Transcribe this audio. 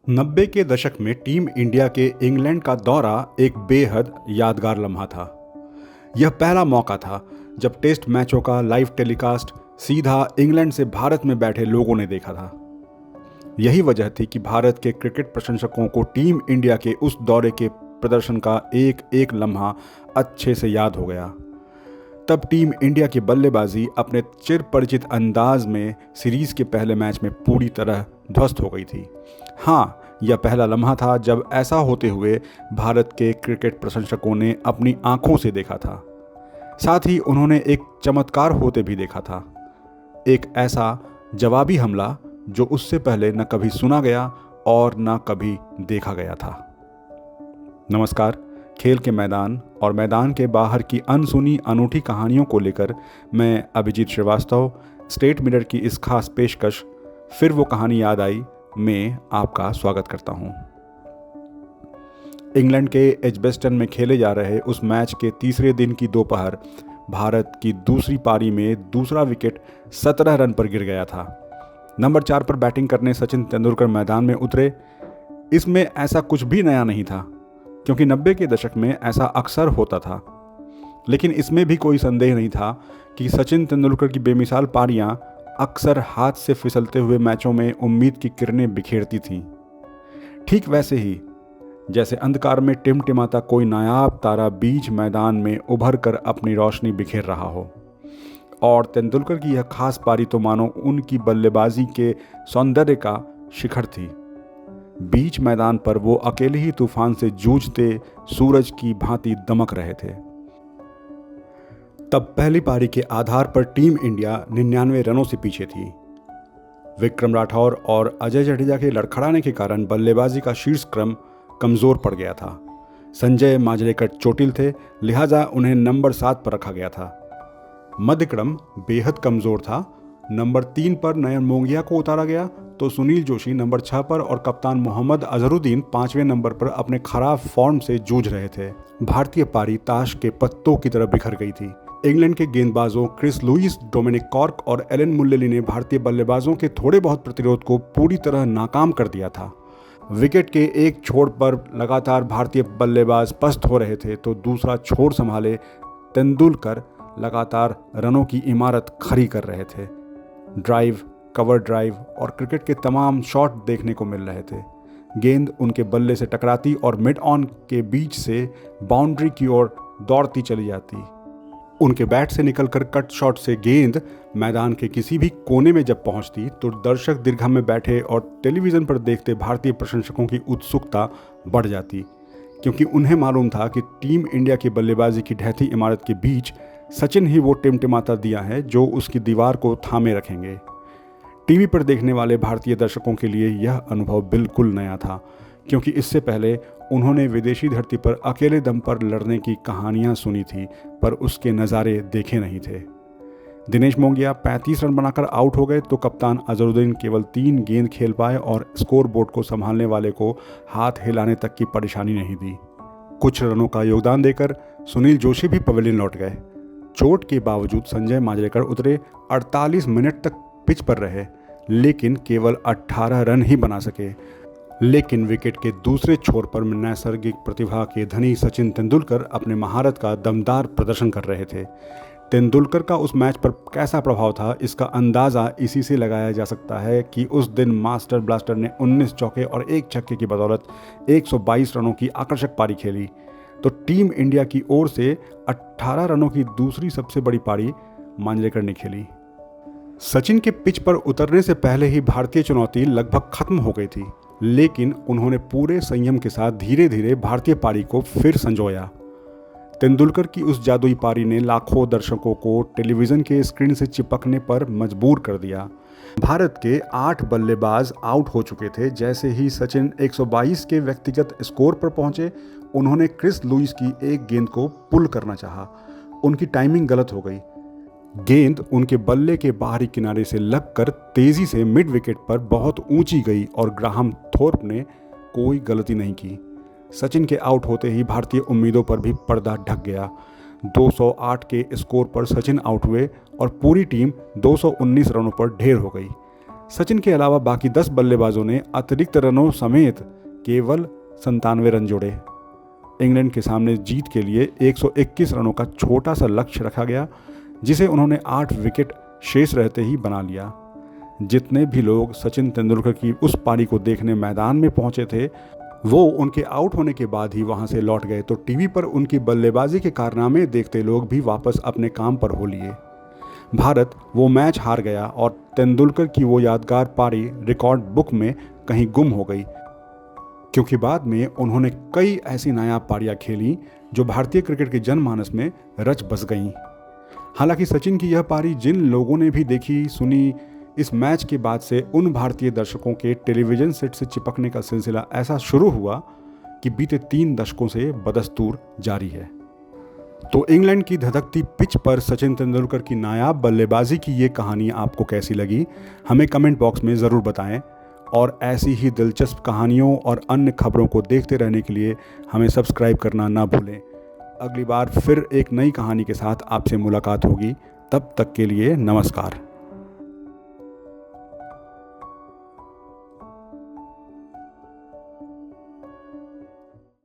90 के दशक में टीम इंडिया के इंग्लैंड का दौरा एक बेहद यादगार लम्हा था। यह पहला मौका था जब टेस्ट मैचों का लाइव टेलीकास्ट सीधा इंग्लैंड से भारत में बैठे लोगों ने देखा था। यही वजह थी कि भारत के क्रिकेट प्रशंसकों को टीम इंडिया के उस दौरे के प्रदर्शन का एक एक लम्हा अच्छे से याद हो गया। तब टीम इंडिया की बल्लेबाजी अपने चिर परिचित अंदाज में सीरीज के पहले मैच में पूरी तरह ध्वस्त हो गई थी। हाँ, यह पहला लम्हा था जब ऐसा होते हुए भारत के क्रिकेट प्रशंसकों ने अपनी आंखों से देखा था। साथ ही उन्होंने एक चमत्कार होते भी देखा था, एक ऐसा जवाबी हमला जो उससे पहले न कभी सुना गया और न कभी देखा गया था। नमस्कार, खेल के मैदान और मैदान के बाहर की अनसुनी अनूठी कहानियों को लेकर मैं अभिजीत श्रीवास्तव स्टेट मिरर की इस खास पेशकश फिर वो कहानी याद आई में आपका स्वागत करता हूं। इंग्लैंड के एजबेस्टन में खेले जा रहे उस मैच के तीसरे दिन की दोपहर भारत की दूसरी पारी में दूसरा विकेट 17 रन पर गिर गया था। नंबर 4 पर बैटिंग करने सचिन तेंदुलकर मैदान में उतरे। इसमें ऐसा कुछ भी नया नहीं था, क्योंकि 90 के दशक में ऐसा अक्सर होता था। लेकिन इसमें भी कोई संदेह नहीं था कि सचिन तेंदुलकर की बेमिसाल पारियां अक्सर हाथ से फिसलते हुए मैचों में उम्मीद की किरणें बिखेरती थीं। ठीक वैसे ही जैसे अंधकार में टिमटिमाता कोई नायाब तारा बीच मैदान में उभर कर अपनी रोशनी बिखेर रहा हो। और तेंदुलकर की यह खास पारी तो मानो उनकी बल्लेबाजी के सौंदर्य का शिखर थी। बीच मैदान पर वो अकेले ही तूफान से जूझते सूरज की भांति दमक रहे थे। तब पहली पारी के आधार पर टीम इंडिया 99 रनों से पीछे थी। विक्रम राठौर और अजय जडेजा के लड़खड़ाने के कारण बल्लेबाजी का शीर्ष क्रम कमज़ोर पड़ गया था। संजय मांजरेकर चोटिल थे, लिहाजा उन्हें नंबर 7 पर रखा गया था। मध्य क्रम बेहद कमज़ोर था। नंबर 3 पर नयन मोंगिया को उतारा गया तो सुनील जोशी नंबर 6 पर और कप्तान मोहम्मद अजहरुद्दीन 5वें नंबर पर अपने खराब फॉर्म से जूझ रहे थे। भारतीय पारी ताश के पत्तों की तरह बिखर गई थी। इंग्लैंड के गेंदबाजों क्रिस लुइस, डोमिनिक कॉर्क और एलन मुल्लेली ने भारतीय बल्लेबाजों के थोड़े बहुत प्रतिरोध को पूरी तरह नाकाम कर दिया था। विकेट के एक छोर पर लगातार भारतीय बल्लेबाज पस्त हो रहे थे तो दूसरा छोर संभाले तेंदुलकर लगातार रनों की इमारत खड़ी कर रहे थे। ड्राइव, कवर ड्राइव और क्रिकेट के तमाम शॉट देखने को मिल रहे थे। गेंद उनके बल्ले से टकराती और मिड ऑन के बीच से बाउंड्री की ओर दौड़ती चली जाती। उनके बैट से निकलकर कट शॉट से गेंद मैदान के किसी भी कोने में जब पहुंचती तो दर्शक दीर्घा में बैठे और टेलीविज़न पर देखते भारतीय प्रशंसकों की उत्सुकता बढ़ जाती, क्योंकि उन्हें मालूम था कि टीम इंडिया की बल्लेबाजी की ढहती इमारत के बीच सचिन ही वो टिमटिमाता दिया है जो उसकी दीवार को थामे रखेंगे। टीवी पर देखने वाले भारतीय दर्शकों के लिए यह अनुभव बिल्कुल नया था, क्योंकि इससे पहले उन्होंने विदेशी धरती पर अकेले दम पर लड़ने की कहानियां सुनी थी, पर उसके नज़ारे देखे नहीं थे। दिनेश मोंगिया 35 रन बनाकर आउट हो गए तो कप्तान अजहरुद्दीन केवल 3 गेंद खेल पाए और स्कोर बोर्ड को संभालने वाले को हाथ हिलाने तक की परेशानी नहीं दी। कुछ रनों का योगदान देकर सुनील जोशी भी पवेलियन लौट गए। चोट के बावजूद संजय मांजरेकर उतरे, 48 मिनट तक पिच पर रहे, लेकिन केवल 18 रन ही बना सके। लेकिन विकेट के दूसरे छोर पर नैसर्गिक प्रतिभा के धनी सचिन तेंदुलकर अपने महारत का दमदार प्रदर्शन कर रहे थे। तेंदुलकर का उस मैच पर कैसा प्रभाव था, इसका अंदाज़ा इसी से लगाया जा सकता है कि उस दिन मास्टर ब्लास्टर ने 19 चौके और 1 छक्के की बदौलत 122 रनों की आकर्षक पारी खेली। तो टीम इंडिया की ओर से 18 रनों की दूसरी सबसे बड़ी पारी मांजरेकर ने खेली। सचिन के पिच पर उतरने से पहले ही भारतीय चुनौती लगभग खत्म हो गई थी, लेकिन उन्होंने पूरे संयम के साथ धीरे धीरे भारतीय पारी को फिर संजोया। तेंदुलकर की उस जादुई पारी ने लाखों दर्शकों को टेलीविज़न के स्क्रीन से चिपकने पर मजबूर कर दिया। भारत के 8 बल्लेबाज आउट हो चुके थे। जैसे ही सचिन 122 के व्यक्तिगत स्कोर पर पहुंचे, उन्होंने क्रिस लुइस की एक गेंद को पुल करना चाहा। उनकी टाइमिंग गलत हो गई। गेंद उनके बल्ले के बाहरी किनारे से लगकर तेजी से मिड विकेट पर बहुत ऊंची गई और ग्राहम थोर्प ने कोई गलती नहीं की। सचिन के आउट होते ही भारतीय उम्मीदों पर भी पर्दा ढक गया। 208 के स्कोर पर सचिन आउट हुए और पूरी टीम 219 रनों पर ढेर हो गई। सचिन के अलावा बाकी 10 बल्लेबाजों ने अतिरिक्त रनों समेत केवल 97 रन जोड़े। इंग्लैंड के सामने जीत के लिए 121 रनों का छोटा सा लक्ष्य रखा गया, जिसे उन्होंने 8 विकेट शेष रहते ही बना लिया। जितने भी लोग सचिन तेंदुलकर की उस पारी को देखने मैदान में पहुंचे थे, वो उनके आउट होने के बाद ही वहां से लौट गए, तो टीवी पर उनकी बल्लेबाजी के कारनामे देखते लोग भी वापस अपने काम पर हो लिए। भारत वो मैच हार गया और तेंदुलकर की वो यादगार पारी रिकॉर्ड बुक में कहीं गुम हो गई, क्योंकि बाद में उन्होंने कई ऐसी नायाब पारियां खेली जो भारतीय क्रिकेट के जनमानस में रच बस गईं। हालांकि सचिन की यह पारी जिन लोगों ने भी देखी सुनी, इस मैच के बाद से उन भारतीय दर्शकों के टेलीविज़न सेट से चिपकने का सिलसिला ऐसा शुरू हुआ कि बीते 3 दशकों से बदस्तूर जारी है। तो इंग्लैंड की धधकती पिच पर सचिन तेंदुलकर की नायाब बल्लेबाजी की ये कहानी आपको कैसी लगी, हमें कमेंट बॉक्स में ज़रूर बताएं। और ऐसी ही दिलचस्प कहानियों और अन्य खबरों को देखते रहने के लिए हमें सब्सक्राइब करना ना भूलें। अगली बार फिर एक नई कहानी के साथ आपसे मुलाकात होगी। तब तक के लिए नमस्कार।